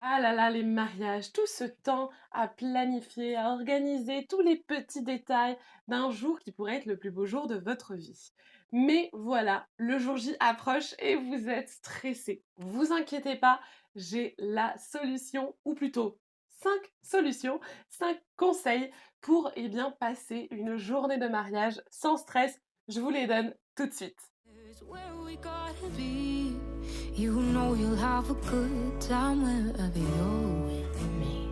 Ah là là, les mariages, tout ce temps à planifier, à organiser tous les petits détails d'un jour qui pourrait être le plus beau jour de votre vie. Mais voilà, le jour J approche et vous êtes stressé. Vous inquiétez pas, j'ai la solution, ou plutôt 5 solutions, 5 conseils pour bien passer une journée de mariage sans stress. Je vous les donne tout de suite. Here's where we gotta be. You know you'll have a good time wherever you're with me.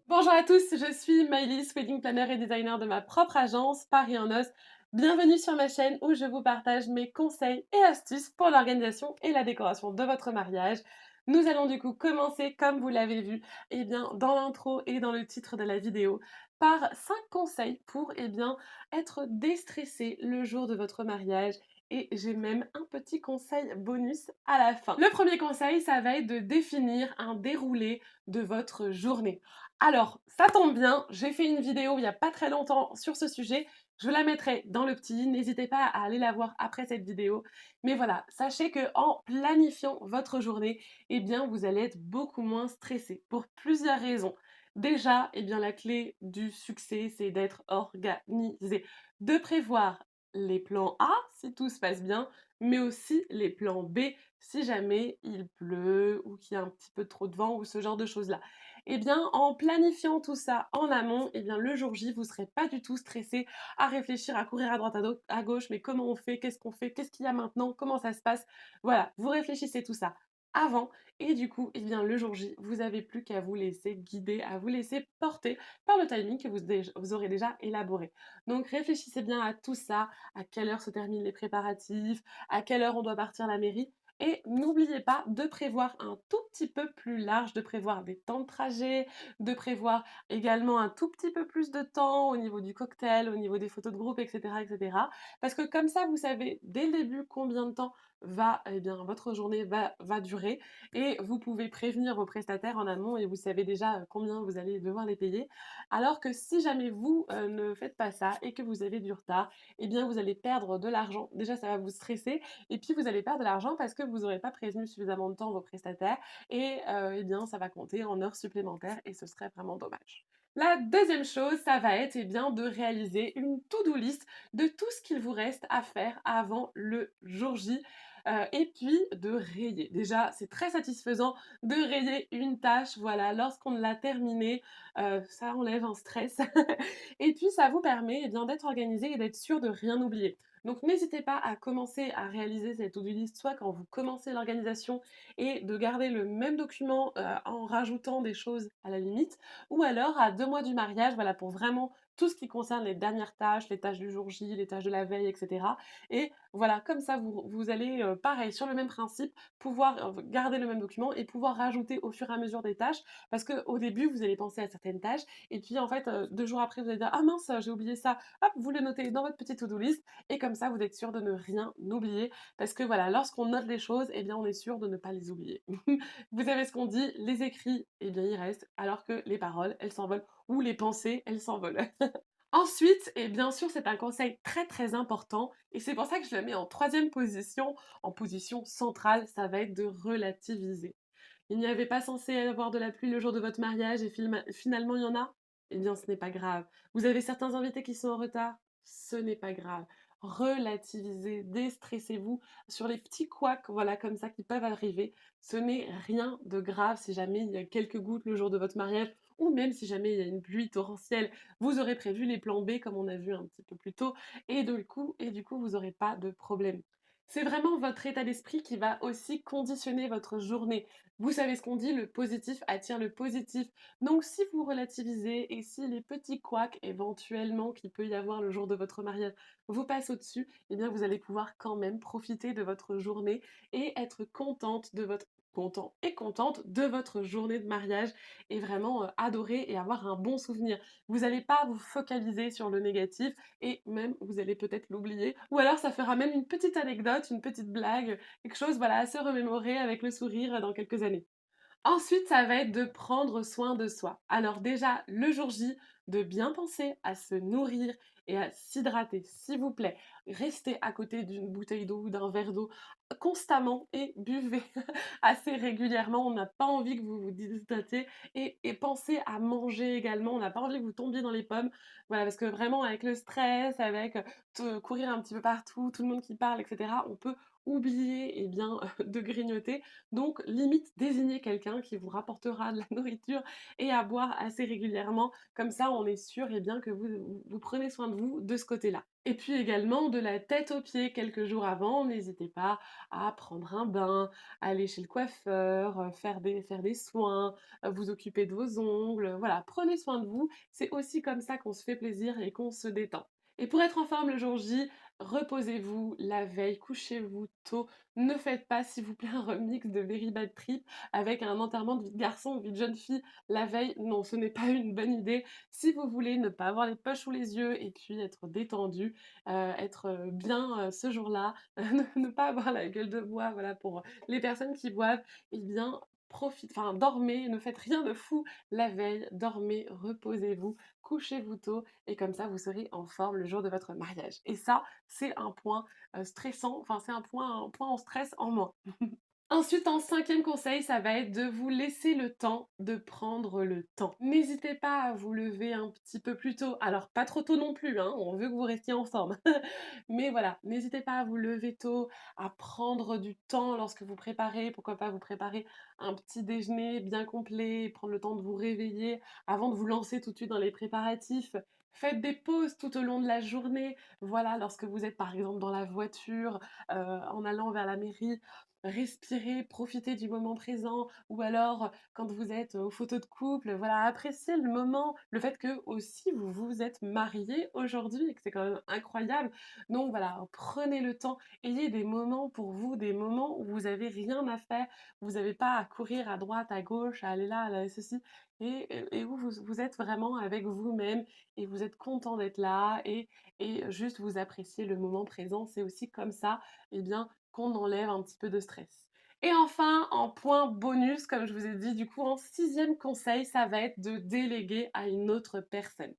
Bonjour à tous, je suis Maëlys, wedding planner et designer de ma propre agence Paris en Os. Bienvenue sur ma chaîne où je vous partage mes conseils et astuces pour l'organisation et la décoration de votre mariage. Nous allons du coup commencer, comme vous l'avez vu, dans l'intro et dans le titre de la vidéo, par 5 conseils pour être déstressé le jour de votre mariage. Et j'ai même un petit conseil bonus à la fin. Le premier conseil, ça va être de définir un déroulé de votre journée. Alors, ça tombe bien, j'ai fait une vidéo il n'y a pas très longtemps sur ce sujet. Je vous la mettrai dans le petit, n'hésitez pas à aller la voir après cette vidéo. Mais voilà, sachez que en planifiant votre journée, vous allez être beaucoup moins stressé pour plusieurs raisons. Déjà, la clé du succès, c'est d'être organisé, de prévoir les plans A si tout se passe bien, mais aussi les plans B si jamais il pleut ou qu'il y a un petit peu trop de vent ou ce genre de choses-là. En planifiant tout ça en amont, le jour J, vous ne serez pas du tout stressé à réfléchir, à courir à droite, à gauche, mais comment on fait, qu'est-ce qu'on fait, qu'est-ce qu'il y a maintenant, comment ça se passe. Voilà, vous réfléchissez tout ça avant et du coup, le jour J, vous n'avez plus qu'à vous laisser guider, à vous laisser porter par le timing que vous aurez déjà élaboré. Donc réfléchissez bien à tout ça, à quelle heure se terminent les préparatifs, à quelle heure on doit partir à la mairie. Et n'oubliez pas de prévoir un tout petit peu plus large, de prévoir des temps de trajet, de prévoir également un tout petit peu plus de temps au niveau du cocktail, au niveau des photos de groupe, etc., etc. Parce que comme ça, vous savez dès le début combien de temps votre journée va durer et vous pouvez prévenir vos prestataires en amont et vous savez déjà combien vous allez devoir les payer. Alors que si jamais vous ne faites pas ça et que vous avez du retard, vous allez perdre de l'argent. Déjà, ça va vous stresser et puis vous allez perdre de l'argent parce que vous n'aurez pas prévenu suffisamment de temps vos prestataires et ça va compter en heures supplémentaires et ce serait vraiment dommage. La deuxième chose, ça va être de réaliser une to-do list de tout ce qu'il vous reste à faire avant le jour J et puis de rayer. Déjà, c'est très satisfaisant de rayer une tâche, voilà, lorsqu'on l'a terminée, ça enlève un stress et puis ça vous permet d'être organisé et d'être sûr de rien oublier. Donc n'hésitez pas à commencer à réaliser cette to-do list, soit quand vous commencez l'organisation et de garder le même document en rajoutant des choses à la limite, ou alors à 2 mois du mariage, voilà, pour vraiment tout ce qui concerne les dernières tâches, les tâches du jour J, les tâches de la veille, etc. Et voilà, comme ça, vous allez, pareil, sur le même principe, pouvoir garder le même document et pouvoir rajouter au fur et à mesure des tâches. Parce qu'au début, vous allez penser à certaines tâches et puis en fait, 2 jours après, vous allez dire: «Ah mince, j'ai oublié ça». Hop, vous le notez dans votre petite to-do list et comme ça, vous êtes sûr de ne rien oublier. Parce que voilà, lorsqu'on note les choses, on est sûr de ne pas les oublier. Vous savez ce qu'on dit, les écrits, ils restent, alors que les paroles, elles s'envolent ou les pensées, elles s'envolent. Ensuite, et bien sûr, c'est un conseil très très important, et c'est pour ça que je le mets en troisième position, en position centrale, ça va être de relativiser. Il n'y avait pas censé y avoir de la pluie le jour de votre mariage et finalement il y en a? Eh bien, ce n'est pas grave. Vous avez certains invités qui sont en retard? Ce n'est pas grave. Relativisez, déstressez-vous sur les petits couacs, voilà, comme ça, qui peuvent arriver. Ce n'est rien de grave si jamais il y a quelques gouttes le jour de votre mariage ou même si jamais il y a une pluie torrentielle. Vous aurez prévu les plans B comme on a vu un petit peu plus tôt et du coup vous n'aurez pas de problème. C'est vraiment votre état d'esprit qui va aussi conditionner votre journée. Vous savez ce qu'on dit, le positif attire le positif. Donc si vous relativisez et si les petits couacs éventuellement qu'il peut y avoir le jour de votre mariage vous passent au-dessus, vous allez pouvoir quand même profiter de votre journée et être content et contente de votre journée de mariage et vraiment adorer et avoir un bon souvenir. Vous n'allez pas vous focaliser sur le négatif et même vous allez peut-être l'oublier. Ou alors ça fera même une petite anecdote, une petite blague, quelque chose voilà, à se remémorer avec le sourire dans quelques années. Ensuite, ça va être de prendre soin de soi. Alors déjà, le jour J, de bien penser à se nourrir et à s'hydrater, s'il vous plaît. Restez à côté d'une bouteille d'eau ou d'un verre d'eau constamment et buvez assez régulièrement. On n'a pas envie que vous vous déshydratiez et pensez à manger également. On n'a pas envie que vous tombiez dans les pommes. Voilà, parce que vraiment avec le stress, avec, courir un petit peu partout, tout le monde qui parle et cetera, on peut oublier et bien, de grignoter. Donc limite, désignez quelqu'un qui vous rapportera de la nourriture et à boire assez régulièrement. Comme ça, on est sûr et bien que vous prenez soin de vous de ce côté-là. Et puis également de la tête aux pieds quelques jours avant, n'hésitez pas à prendre un bain, aller chez le coiffeur, faire des soins, vous occuper de vos ongles, voilà, prenez soin de vous. C'est aussi comme ça qu'on se fait plaisir et qu'on se détend. Et pour être en forme le jour J, reposez-vous la veille, couchez-vous tôt. Ne faites pas, s'il vous plaît, un remix de Very Bad Trip avec un enterrement de vie de garçon ou vie de jeune fille la veille. Non, ce n'est pas une bonne idée. Si vous voulez ne pas avoir les poches sous les yeux et puis être détendu, être, bien, ce jour-là, ne pas avoir la gueule de bois, voilà, pour les personnes qui boivent, eh bien, dormez, ne faites rien de fou la veille, dormez, reposez-vous, couchez-vous tôt et comme ça vous serez en forme le jour de votre mariage. Et ça, c'est un point, stressant, enfin c'est un point en stress en moins. Ensuite, en cinquième conseil, ça va être de vous laisser le temps de prendre le temps. N'hésitez pas à vous lever un petit peu plus tôt. Alors, pas trop tôt non plus, hein, on veut que vous restiez en forme. Mais voilà, n'hésitez pas à vous lever tôt, à prendre du temps lorsque vous préparez. Pourquoi pas vous préparer un petit déjeuner bien complet, prendre le temps de vous réveiller avant de vous lancer tout de suite dans les préparatifs. Faites des pauses tout au long de la journée. Voilà, lorsque vous êtes par exemple dans la voiture, en allant vers la mairie, respirez, profitez du moment présent ou alors quand vous êtes aux photos de couple, voilà, appréciez le moment, le fait que aussi vous vous êtes mariés aujourd'hui et que c'est quand même incroyable. Donc voilà, prenez le temps, ayez des moments pour vous, des moments où vous avez rien à faire, vous avez pas à courir à droite, à gauche, à aller là, à aller ceci et où vous êtes vraiment avec vous-même et vous êtes content d'être là et juste vous appréciez le moment présent. C'est aussi comme ça, eh bien, qu'on enlève un petit peu de stress. Et enfin, en point bonus, comme je vous ai dit, du coup, en sixième conseil, ça va être de déléguer à une autre personne.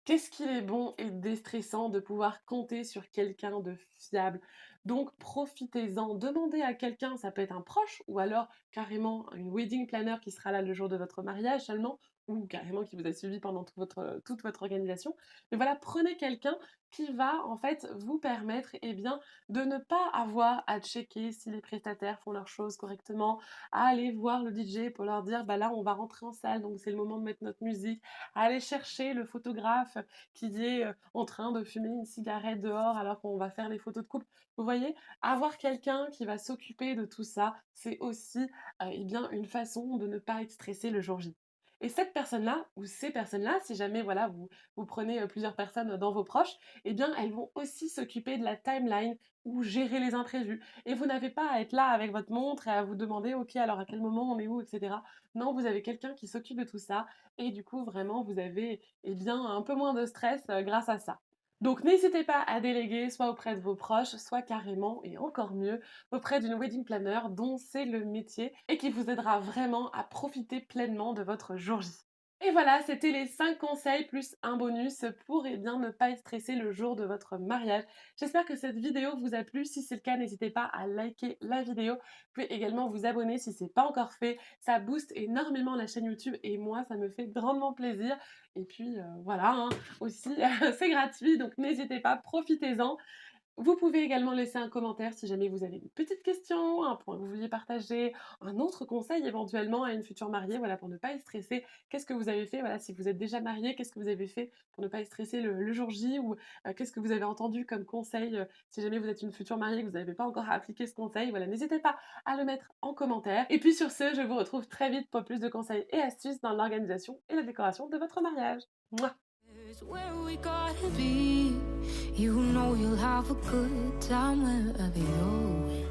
Qu'est-ce qu'il est bon et déstressant de pouvoir compter sur quelqu'un de fiable. Donc profitez-en, demandez à quelqu'un, ça peut être un proche ou alors carrément une wedding planner qui sera là le jour de votre mariage seulement, ou carrément qui vous a suivi pendant toute votre organisation. Mais voilà, prenez quelqu'un qui va en fait vous permettre eh bien, de ne pas avoir à checker si les prestataires font leurs choses correctement, à aller voir le DJ pour leur dire bah là on va rentrer en salle donc c'est le moment de mettre notre musique, à aller chercher le photographe qui est en train de fumer une cigarette dehors alors qu'on va faire les photos de couple. Vous voyez, avoir quelqu'un qui va s'occuper de tout ça, c'est aussi eh bien une façon de ne pas être stressé le jour J. Et cette personne-là, ou ces personnes-là, si jamais voilà, vous prenez plusieurs personnes dans vos proches, eh bien elles vont aussi s'occuper de la timeline ou gérer les imprévus. Et vous n'avez pas à être là avec votre montre et à vous demander, ok, alors à quel moment on est où, etc. Non, vous avez quelqu'un qui s'occupe de tout ça et du coup, vraiment, vous avez eh bien, un peu moins de stress grâce à ça. Donc n'hésitez pas à déléguer soit auprès de vos proches, soit carrément, et encore mieux, auprès d'une wedding planner dont c'est le métier et qui vous aidera vraiment à profiter pleinement de votre jour J. Et voilà, c'était les 5 conseils plus un bonus pour eh bien, ne pas être stressé le jour de votre mariage. J'espère que cette vidéo vous a plu. Si c'est le cas, n'hésitez pas à liker la vidéo. Vous pouvez également vous abonner si ce n'est pas encore fait. Ça booste énormément la chaîne YouTube et moi, ça me fait grandement plaisir. Et puis voilà, hein, aussi, c'est gratuit, donc n'hésitez pas, profitez-en. Vous pouvez également laisser un commentaire si jamais vous avez une petite question, un point que vous vouliez partager, un autre conseil éventuellement à une future mariée, voilà, pour ne pas être stressé. Qu'est-ce que vous avez fait, voilà, si vous êtes déjà marié, qu'est-ce que vous avez fait pour ne pas être stressé le jour J ou qu'est-ce que vous avez entendu comme conseil si jamais vous êtes une future mariée et que vous n'avez pas encore appliqué ce conseil, voilà, n'hésitez pas à le mettre en commentaire. Et puis sur ce, je vous retrouve très vite pour plus de conseils et astuces dans l'organisation et la décoration de votre mariage. Mouah. Here's where we gotta be. You know you'll have a good time wherever you're with